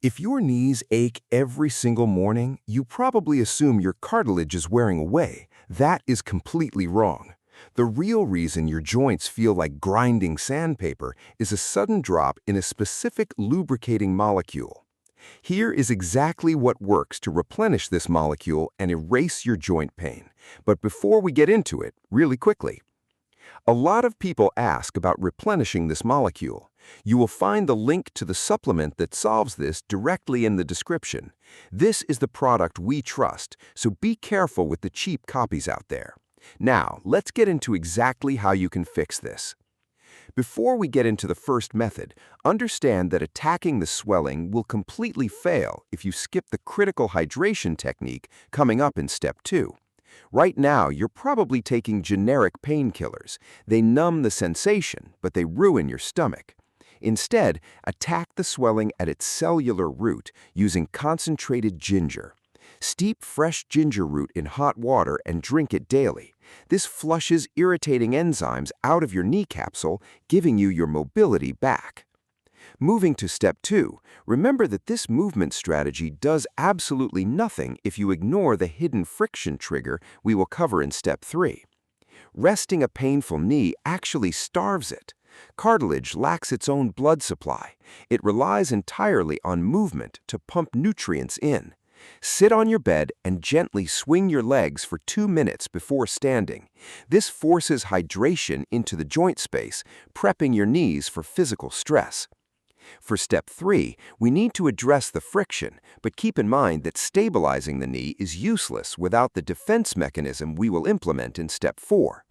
If your knees ache every single morning, you probably assume your cartilage is wearing away. That is completely wrong. The real reason your joints feel like grinding sandpaper is a sudden drop in a specific lubricating molecule. Here is exactly what works to replenish this molecule and erase your joint pain. But before we get into it, really quickly, a lot of people ask about replenishing this molecule. You will find the link to the supplement that solves this directly in the description. This is the product we trust, so be careful with the cheap copies out there. Now, let's get into exactly how you can fix this. Before we get into the first method, understand that attacking the swelling will completely fail if you skip the critical hydration technique coming up in step 2. Right now, you're probably taking generic painkillers. They numb the sensation, but they ruin your stomach. Instead, attack the swelling at its cellular root using concentrated ginger. Steep fresh ginger root in hot water and drink it daily. This flushes irritating enzymes out of your knee capsule, giving you your mobility back. Moving to step 2, remember that this movement strategy does absolutely nothing if you ignore the hidden friction trigger we will cover in step 3. Resting a painful knee actually starves it. Cartilage lacks its own blood supply. It relies entirely on movement to pump nutrients in. Sit on your bed and gently swing your legs for 2 minutes before standing. This forces hydration into the joint space, prepping your knees for physical stress. For step 3, we need to address the friction, but keep in mind that stabilizing the knee is useless without the defense mechanism we will implement in step 4.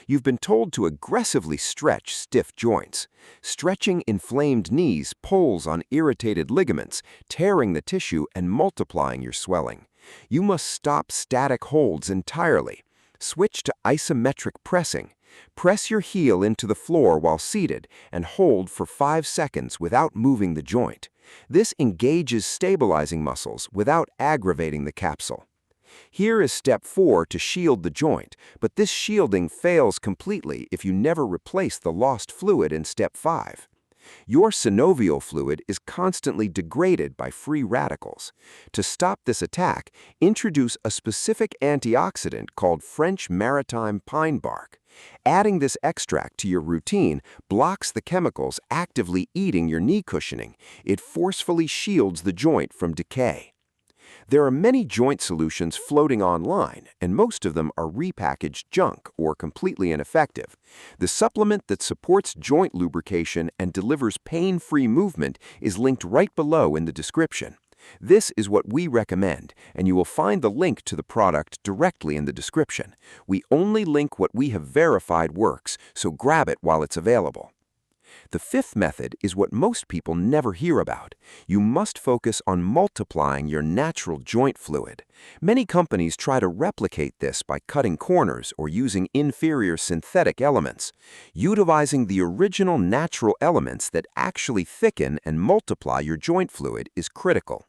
You've been told to aggressively stretch stiff joints. Stretching inflamed knees pulls on irritated ligaments, tearing the tissue and multiplying your swelling. You must stop static holds entirely. Switch to isometric pressing. Press your heel into the floor while seated and hold for 5 seconds without moving the joint. This engages stabilizing muscles without aggravating the capsule. Here is step 4 to shield the joint, but this shielding fails completely if you never replace the lost fluid in step 5. Your synovial fluid is constantly degraded by free radicals. To stop this attack, introduce a specific antioxidant called French maritime pine bark. Adding this extract to your routine blocks the chemicals actively eating your knee cushioning. It forcefully shields the joint from decay. There are many joint solutions floating online, and most of them are repackaged junk or completely ineffective. The supplement that supports joint lubrication and delivers pain-free movement is linked right below in the description. This is what we recommend, and you will find the link to the product directly in the description. We only link what we have verified works, so grab it while it's available. The fifth method is what most people never hear about. You must focus on multiplying your natural joint fluid. Many companies try to replicate this by cutting corners or using inferior synthetic elements. Utilizing the original natural elements that actually thicken and multiply your joint fluid is critical.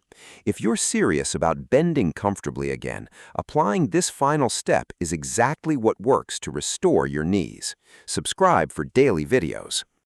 If you're serious about bending comfortably again, applying this final step is exactly what works to restore your knees. Subscribe for daily videos.